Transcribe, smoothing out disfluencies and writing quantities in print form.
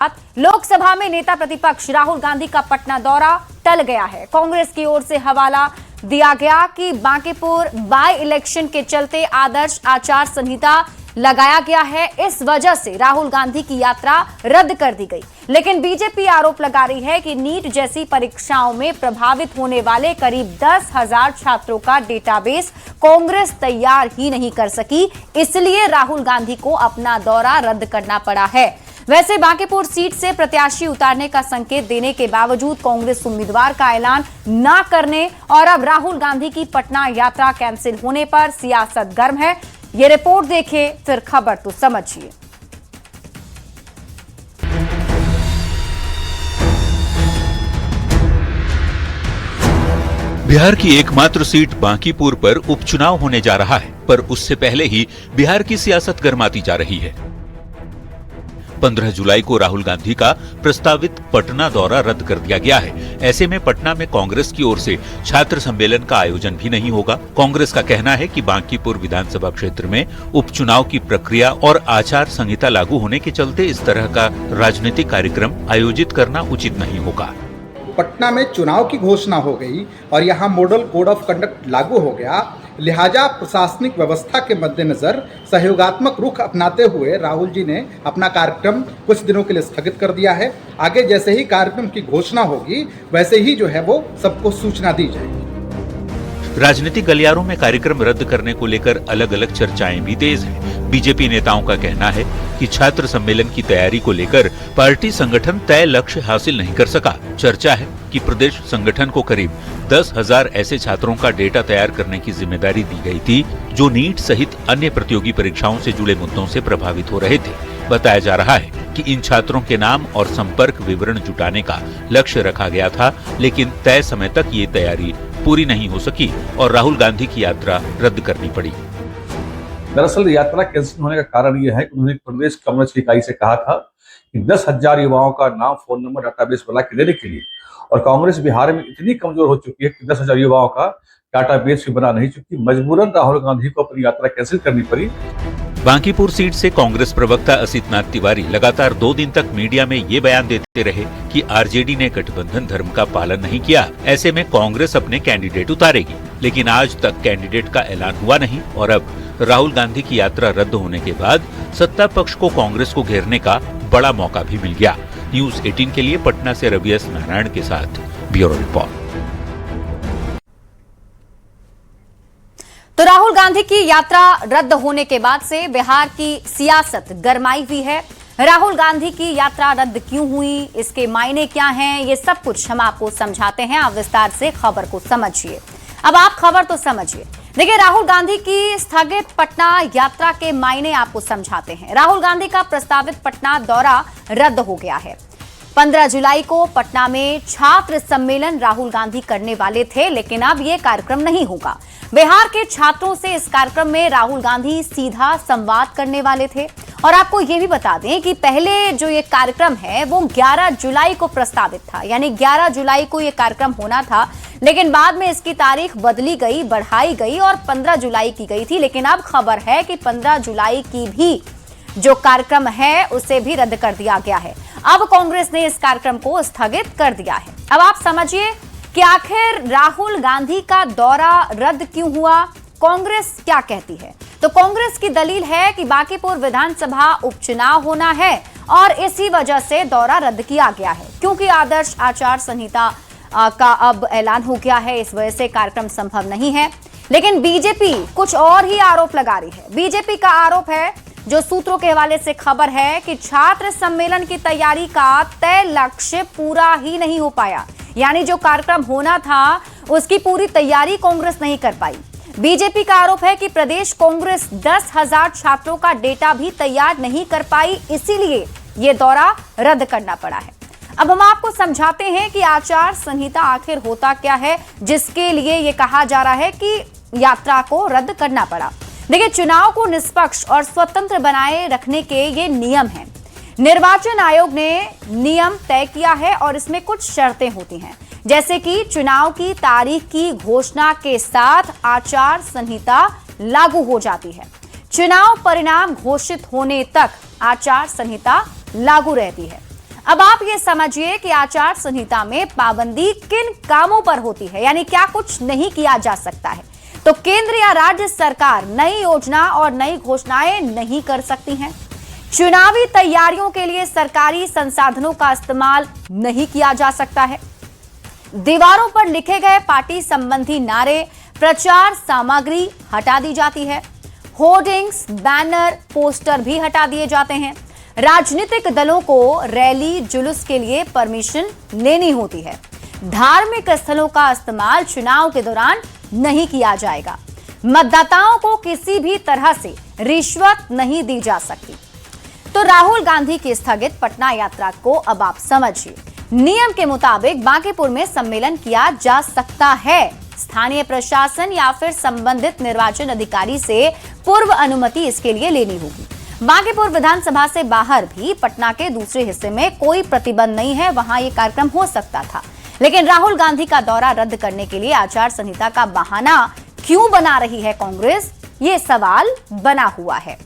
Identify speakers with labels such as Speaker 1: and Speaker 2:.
Speaker 1: लोकसभा में नेता प्रतिपक्ष राहुल गांधी का पटना दौरा टल गया है। कांग्रेस की ओर से हवाला दिया गया कि बांकीपुर बाय इलेक्शन के चलते आदर्श आचार संहिता लगाया गया है, इस वजह से राहुल गांधी की यात्रा रद्द कर दी गई। लेकिन बीजेपी आरोप लगा रही है कि नीट जैसी परीक्षाओं में प्रभावित होने वाले करीब 10,000 छात्रों का डेटाबेस कांग्रेस तैयार ही नहीं कर सकी, इसलिए राहुल गांधी को अपना दौरा रद्द करना पड़ा है। वैसे बांकीपुर सीट से प्रत्याशी उतारने का संकेत देने के बावजूद कांग्रेस उम्मीदवार का ऐलान न करने और अब राहुल गांधी की पटना यात्रा कैंसिल होने पर सियासत गर्म है। ये रिपोर्ट देखिए, फिर खबर तो समझिए।
Speaker 2: बिहार की एकमात्र सीट बांकीपुर पर उपचुनाव होने जा रहा है, पर उससे पहले ही बिहार की सियासत गर्माती जा रही है। 15 जुलाई को राहुल गांधी का प्रस्तावित पटना दौरा रद्द कर दिया गया है। ऐसे में पटना में कांग्रेस की ओर से छात्र सम्मेलन का आयोजन भी नहीं होगा। कांग्रेस का कहना है कि बांकीपुर विधानसभा क्षेत्र में उपचुनाव की प्रक्रिया और आचार संहिता लागू होने के चलते इस तरह का राजनीतिक कार्यक्रम आयोजित करना उचित नहीं होगा।
Speaker 3: पटना में चुनाव की घोषणा हो गई और यहाँ मॉडल कोड ऑफ कंडक्ट लागू हो गया, लिहाजा प्रशासनिक व्यवस्था के मद्देनजर सहयोगात्मक रुख अपनाते हुए राहुल जी ने अपना कार्यक्रम कुछ दिनों के लिए स्थगित कर दिया है। आगे जैसे ही कार्यक्रम की घोषणा होगी वैसे ही जो है वो सबको सूचना दी जाएगी।
Speaker 2: राजनीतिक गलियारों में कार्यक्रम रद्द करने को लेकर अलग अलग चर्चाएं भी तेज हैं। बीजेपी नेताओं का कहना है कि छात्र सम्मेलन की तैयारी को लेकर पार्टी संगठन तय लक्ष्य हासिल नहीं कर सका। चर्चा है कि प्रदेश संगठन को करीब 10,000 ऐसे छात्रों का डेटा तैयार करने की जिम्मेदारी दी गई थी जो नीट सहित अन्य प्रतियोगी परीक्षाओं से जुड़े मुद्दों से प्रभावित हो रहे थे। बताया जा रहा है कि इन छात्रों के नाम और संपर्क विवरण जुटाने का लक्ष्य रखा गया था, लेकिन तय समय तक ये तैयारी पूरी नहीं हो सकी और राहुल गांधी की यात्रा रद्द करनी पड़ी।
Speaker 4: दरअसल यात्रा कैंसिल होने का कारण यह है कि उन्होंने प्रदेश कांग्रेस की इकाई से कहा था कि 10,000 युवाओं का नाम, फोन नंबर, डाटाबेस बना के देने के लिए, और कांग्रेस बिहार में इतनी कमजोर हो चुकी है कि 10,000 युवाओं का डाटाबेस भी बना नहीं चुकी। मजबूरन राहुल गांधी को अपनी यात्रा कैंसिल करनी पड़ी।
Speaker 2: बांकीपुर सीट से कांग्रेस प्रवक्ता असित नाथ तिवारी लगातार 2 दिन तक मीडिया में ये बयान देते रहे कि आरजेडी ने गठबंधन धर्म का पालन नहीं किया, ऐसे में कांग्रेस अपने कैंडिडेट उतारेगी। लेकिन आज तक कैंडिडेट का ऐलान हुआ नहीं और अब राहुल गांधी की यात्रा रद्द होने के बाद सत्ता पक्ष को कांग्रेस को घेरने का बड़ा मौका भी मिल गया। न्यूज़ 18 के लिए पटना से रवि एस नारायण के साथ ब्यूरो रिपोर्ट।
Speaker 1: तो राहुल गांधी की यात्रा रद्द होने के बाद से बिहार की सियासत गरमाई हुई है। राहुल गांधी की यात्रा रद्द क्यों हुई, इसके मायने क्या हैं, ये सब कुछ हम आपको समझाते हैं। आप विस्तार से खबर को समझिए। अब आप खबर तो समझिए। देखिए, राहुल गांधी की स्थगित पटना यात्रा के मायने आपको समझाते हैं। राहुल गांधी का प्रस्तावित पटना दौरा रद्द हो गया है। 15 जुलाई को पटना में छात्र सम्मेलन राहुल गांधी करने वाले थे, लेकिन अब यह कार्यक्रम नहीं होगा। बिहार के छात्रों से इस कार्यक्रम में राहुल गांधी सीधा संवाद करने वाले थे। और आपको यह भी बता दें कि पहले जो ये कार्यक्रम है वो 11 जुलाई को प्रस्तावित था, यानी 11 जुलाई को ये कार्यक्रम होना था, लेकिन बाद में इसकी तारीख बदली गई, बढ़ाई गई और 15 जुलाई की गई थी। लेकिन अब खबर है कि 15 जुलाई की भी जो कार्यक्रम है उसे भी रद्द कर दिया गया है। अब कांग्रेस ने इस कार्यक्रम को स्थगित कर दिया है। अब आप समझिए कि आखिर राहुल गांधी का दौरा रद्द क्यों हुआ, कांग्रेस क्या कहती है। तो कांग्रेस की दलील है कि बांकीपुर विधानसभा उपचुनाव होना है और इसी वजह से दौरा रद्द किया गया है, क्योंकि आदर्श आचार संहिता का अब ऐलान हो गया है, इस वजह से कार्यक्रम संभव नहीं है। लेकिन बीजेपी कुछ और ही आरोप लगा रही है। बीजेपी का आरोप है, जो सूत्रों के हवाले से खबर है, कि छात्र सम्मेलन की तैयारी का तय लक्ष्य पूरा ही नहीं हो पाया, यानी जो कार्यक्रम होना था उसकी पूरी तैयारी कांग्रेस नहीं कर पाई। बीजेपी का आरोप है कि प्रदेश कांग्रेस 10,000 छात्रों का डेटा भी तैयार नहीं कर पाई, इसीलिए ये दौरा रद्द करना पड़ा है। अब हम आपको समझाते हैं कि आचार संहिता आखिर होता क्या है, जिसके लिए ये कहा जा रहा है कि यात्रा को रद्द करना पड़ा। देखिए, चुनाव को निष्पक्ष और स्वतंत्र बनाए रखने के ये नियम हैं। निर्वाचन आयोग ने नियम तय किया है और इसमें कुछ शर्तें होती हैं, जैसे कि चुनाव की तारीख की घोषणा के साथ आचार संहिता लागू हो जाती है। चुनाव परिणाम घोषित होने तक आचार संहिता लागू रहती है। अब आप ये समझिए कि आचार संहिता में पाबंदी किन कामों पर होती है, यानी क्या कुछ नहीं किया जा सकता है। तो केंद्र या राज्य सरकार नई योजना और नई घोषणाएं नहीं कर सकती हैं। चुनावी तैयारियों के लिए सरकारी संसाधनों का इस्तेमाल नहीं किया जा सकता है। दीवारों पर लिखे गए पार्टी संबंधी नारे, प्रचार सामग्री हटा दी जाती है। होर्डिंग्स, बैनर, पोस्टर भी हटा दिए जाते हैं। राजनीतिक दलों को रैली जुलूस के लिए परमिशन लेनी होती है। धार्मिक स्थलों का इस्तेमाल चुनाव के दौरान नहीं किया जाएगा। मतदाताओं को किसी भी तरह से रिश्वत नहीं दी जा सकती। तो राहुल गांधी की स्थगित पटना यात्रा को अब आप समझिए। नियम के मुताबिक बांकीपुर में सम्मेलन किया जा सकता है। स्थानीय प्रशासन या फिर संबंधित निर्वाचन अधिकारी से पूर्व अनुमति इसके लिए लेनी होगी। बांकीपुर विधानसभा से बाहर भी पटना के दूसरे हिस्से में कोई प्रतिबंध नहीं है, वहां ये कार्यक्रम हो सकता था। लेकिन राहुल गांधी का दौरा रद्द करने के लिए आचार संहिता का बहाना क्यों बना रही है कांग्रेस, ये सवाल बना हुआ है।